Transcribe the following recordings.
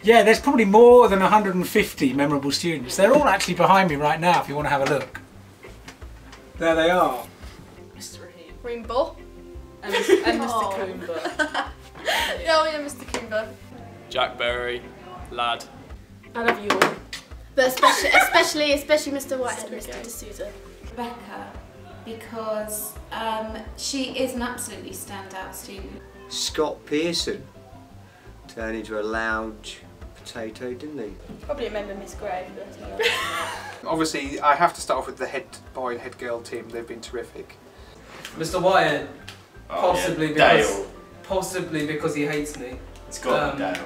Yeah, there's probably more than 150 memorable students. They're all actually behind me right now if you want to have a look. There they are. Mr. Rahim. Rainbow. And Mr. Coomber. Oh yeah, Mr. Coomber. Jack Berry, lad. I love you all. But especially Mr. Whitehead and Mr. D'Souza. Rebecca, because she is an absolutely standout student. Scott Pearson turned into a lounge potato, didn't he? Probably remember Miss Gray. Obviously, I have to start off with the head boy, head girl team. They've been terrific. Mr. Whitehead, possibly because he hates me. It's got Dale.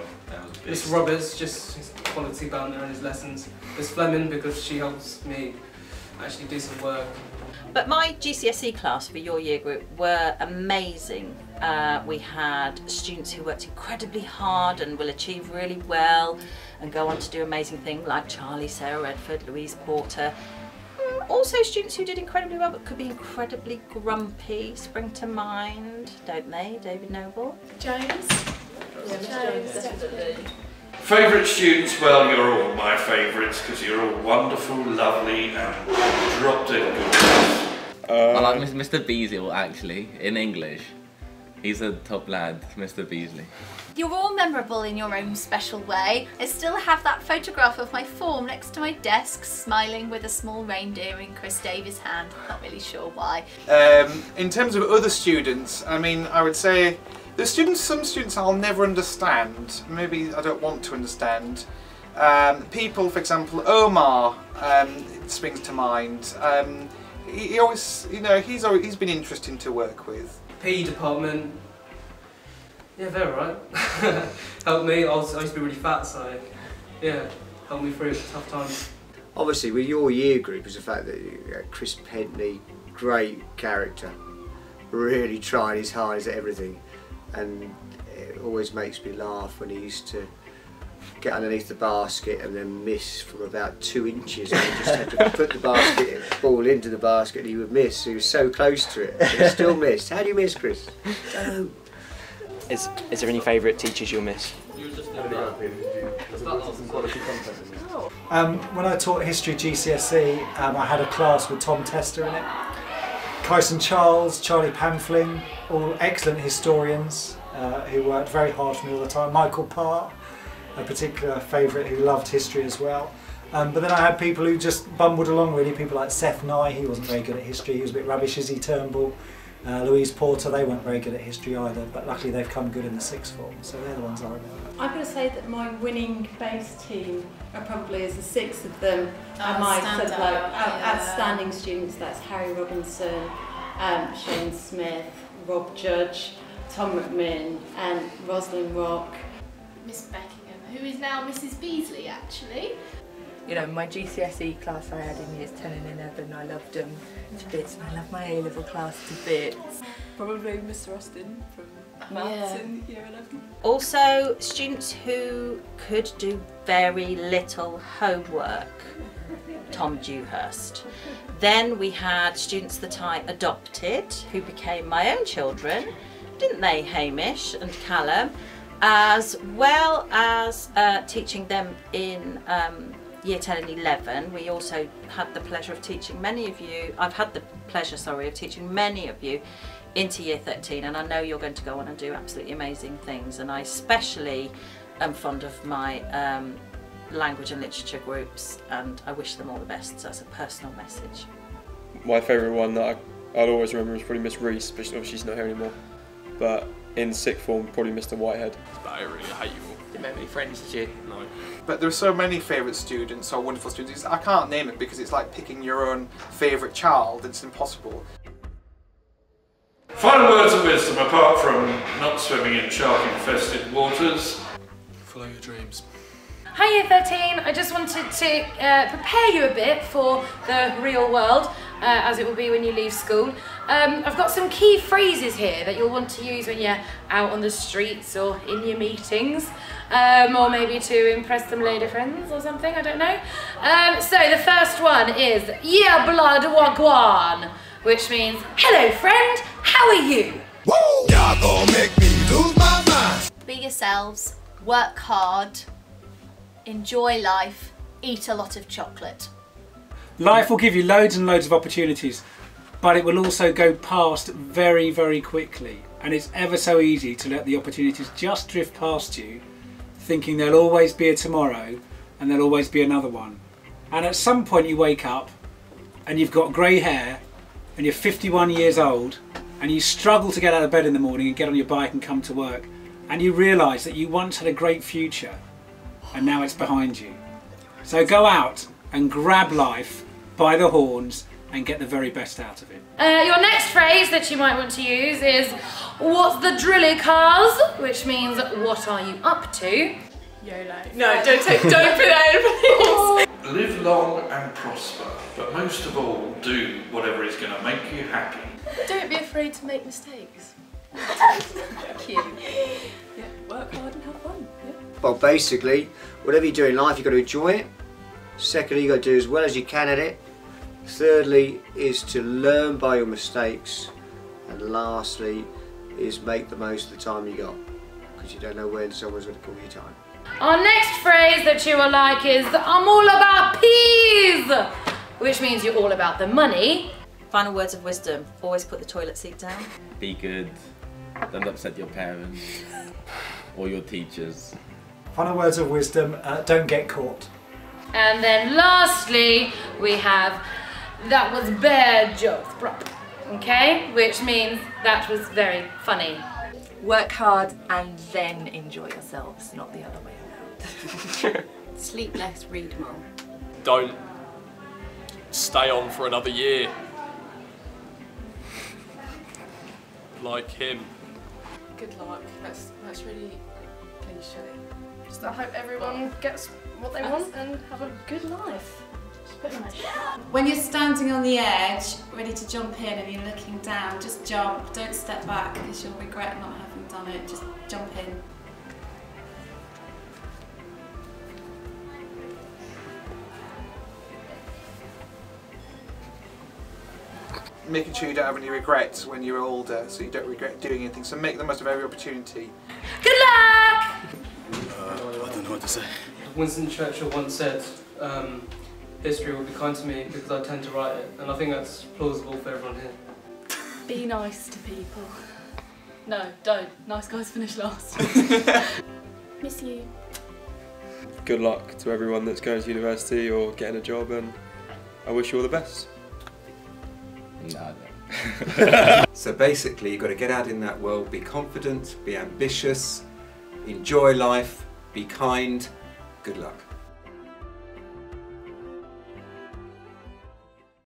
Miss Roberts, just his quality banter and his lessons. Miss Fleming, because she helps me actually do some work. But my GCSE class for your year group were amazing. We had students who worked incredibly hard and will achieve really well and go on to do amazing things like Charlie, Sarah Redford, Louise Porter. Also students who did incredibly well but could be incredibly grumpy spring to mind, don't they, David Noble? Jones. Jones, definitely. Favourite students? Well, you're all my favourites because you're all wonderful, lovely and drop dead good. I like Mr. Beasley actually, in English. He's a top lad, Mr. Beasley. You're all memorable in your own special way. I still have that photograph of my form next to my desk, smiling with a small reindeer in Chris Davies' hand. Not really sure why. In terms of other students, I mean, I would say there's some students I'll never understand. Maybe I don't want to understand. People, for example, Omar springs to mind. He always, you know, he's been interesting to work with. PE department. Yeah, they're alright. Helped me. I used to be really fat, so yeah, helped me through tough times. Obviously, with your year group is the fact that Chris Pentney, great character, really tried his hardest at everything, and it always makes me laugh when he used to get underneath the basket and then miss from about 2 inches, and he just had to put the ball into the basket and he would miss. He was so close to it, but he still missed. How do you miss, Chris? Don't. Is there any favourite teachers you'll miss? When I taught history GCSE, I had a class with Tom Tester in it. Kyson Charles, Charlie Pamflin, all excellent historians who worked very hard for me all the time. Michael Parr, a particular favourite who loved history as well. But then I had people who just bumbled along really, people like Seth Nye, he wasn't very good at history, he was a bit rubbish. Izzy Turnbull, Louise Porter, they weren't very good at history either, but luckily they've come good in the sixth form, so they're the ones I remember. I'm going to say that my winning base team are probably, as the 6 of them, are my sort of like outstanding students. That's Harry Robinson, Shane Smith, Rob Judge, Tom McMinn and Rosalind Rock. Miss Beckingham, who is now Mrs. Beasley actually. You know, my GCSE class I had in years 10 and 11, I loved them to bits, and I love my A-level class to bits. Probably Mr. Austin from maths in year 11. Also, students who could do very little homework. Tom Dewhurst. Then we had students that I adopted, who became my own children, didn't they, Hamish and Callum? As well as teaching them in Year 10 and 11, we also had the pleasure of teaching many of you, I've had the pleasure, sorry, of teaching many of you into Year 13, and I know you're going to go on and do absolutely amazing things, and I especially am fond of my language and literature groups, and I wish them all the best, so that's a personal message. My favourite one that I'll always remember is probably Miss Reese, but obviously she's not here anymore. But in sixth form, probably Mr. Whitehead. But I really hate you all. Didn't make many friends, did you? No. But there are so many favourite students or wonderful students. I can't name it because it's like picking your own favourite child. It's impossible. Final words of wisdom apart from not swimming in shark-infested waters. Follow your dreams. Hi Year 13, I just wanted to prepare you a bit for the real world, as it will be when you leave school. I've got some key phrases here that you'll want to use when you're out on the streets or in your meetings, or maybe to impress some lady friends or something, I don't know. So the first one is, yeah blood wagwan, which means, hello friend, how are you? Be yourselves, work hard, enjoy life, eat a lot of chocolate. Life will give you loads and loads of opportunities, but it will also go past very, very quickly. And it's ever so easy to let the opportunities just drift past you, thinking there'll always be a tomorrow and there'll always be another one. And at some point you wake up and you've got grey hair and you're 51 years old and you struggle to get out of bed in the morning and get on your bike and come to work, and you realise that you once had a great future and now it's behind you. So go out and grab life by the horns and get the very best out of it. Your next phrase that you might want to use is, what's the drilly cars? Which means, what are you up to? YOLO. No, don't put that in, please. Live long and prosper, but most of all, do whatever is going to make you happy. Don't be afraid to make mistakes. Cute. Yeah, work hard and have fun. Yeah. Well, basically, whatever you do in life, you've got to enjoy it. Secondly, you've got to do as well as you can at it. Thirdly is to learn by your mistakes. And lastly is make the most of the time you got, because you don't know when someone's going to call you time. Our next phrase that you will like is, I'm all about peas, which means you're all about the money. Final words of wisdom, always put the toilet seat down. Be good. Don't upset your parents or your teachers. Final words of wisdom, don't get caught. And then lastly, we have, that was bad jokes, okay? Which means that was very funny. Work hard and then enjoy yourselves, not the other way around. Sleep less, read more. Don't stay on for another year. Like him. Good luck. That's really cliche. Just I hope everyone gets what they want and have a good life. When you're standing on the edge, ready to jump in and you're looking down, just jump. Don't step back because you'll regret not having done it. Just jump in. Making sure you don't have any regrets when you're older, so you don't regret doing anything. So make the most of every opportunity. Good luck! I don't know what to say. Winston Churchill once said, history will be kind to me because I tend to write it, and I think that's plausible for everyone here. Be nice to people. No, don't. Nice guys finish last. Miss you. Good luck to everyone that's going to university or getting a job, and I wish you all the best. No. So basically, you've got to get out in that world, be confident, be ambitious, enjoy life, be kind. Good luck.